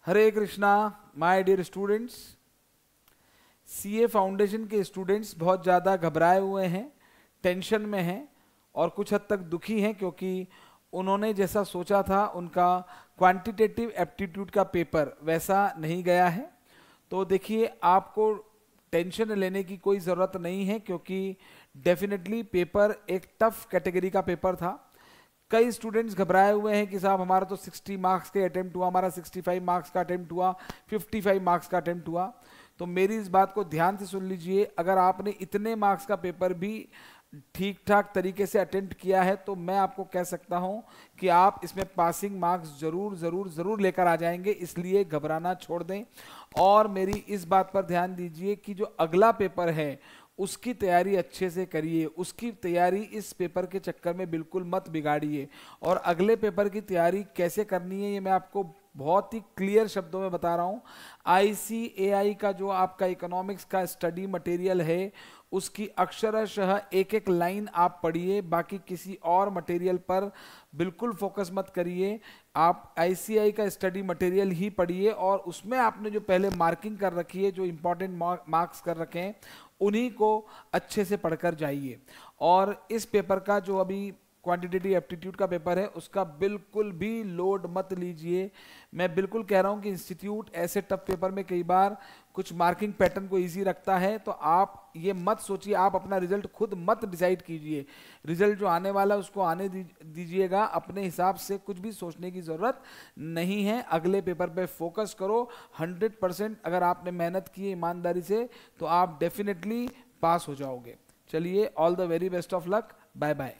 Hare Krishna my dear students. CA foundation के students बहुत ज़्यादा घबराए हुए हैं, टेंशन में हैं और कुछ हद तक दुखी हैं क्योंकि उन्होंने जैसा सोचा था उनका क्वांटिटेटिव एप्टीट्यूड का पेपर वैसा नहीं गया है। तो देखिए, आपको टेंशन लेने की कोई ज़रूरत नहीं है क्योंकि डेफिनेटली पेपर एक टफ कैटेगरी का पेपर था। कई स्टूडेंट्स घबराए हुए हैं कि साहब हमारा तो 60 मार्क्स के अटेम्प्ट हुआ, हमारा 65 मार्क्स का अटेम्प्ट हुआ, 55 मार्क्स का अटेम्प्ट हुआ। तो मेरी इस बात को ध्यान से सुन लीजिए, अगर आपने इतने मार्क्स का पेपर भी ठीक ठाक तरीके से अटेम्प्ट किया है तो मैं आपको कह सकता हूं कि आप इसमें पासिंग मार्क्स जरूर जरूर जरूर लेकर आ जाएंगे, इसलिए घबराना छोड़ दें। और मेरी इस बात पर ध्यान दीजिए कि जो अगला पेपर है उसकी तैयारी अच्छे से करिए, उसकी तैयारी इस पेपर के चक्कर में बिल्कुल मत बिगाड़िए। और अगले पेपर की तैयारी कैसे करनी है ये मैं आपको बहुत ही क्लियर शब्दों में बता रहा हूँ। ICAI का जो आपका इकोनॉमिक्स का स्टडी मटेरियल है उसकी अक्षरशः एक एक लाइन आप पढ़िए, बाकी किसी और मटेरियल पर बिल्कुल फोकस मत करिए। आप ICAI का स्टडी मटेरियल ही पढ़िए और उसमें आपने जो पहले मार्किंग कर रखी है, जो इंपॉर्टेंट मार्क्स कर रखे हैं, उन्हीं को अच्छे से पढ़कर जाइए। और इस पेपर का जो अभी क्वांटिटेटिव एप्टीट्यूड का पेपर है उसका बिल्कुल भी लोड मत लीजिए। मैं बिल्कुल कह रहा हूं कि इंस्टीट्यूट ऐसे टफ पेपर में कई बार कुछ मार्किंग पैटर्न को इजी रखता है, तो आप ये मत सोचिए, आप अपना रिजल्ट खुद मत डिसाइड कीजिए। रिजल्ट जो आने वाला है उसको आने दीजिएगा, अपने हिसाब से कुछ भी सोचने की जरूरत नहीं है। अगले पेपर पे फोकस करो। 100% अगर आपने मेहनत की है ईमानदारी से तो आप डेफिनेटली पास हो जाओगे। चलिए, all the very best of luck, bye bye.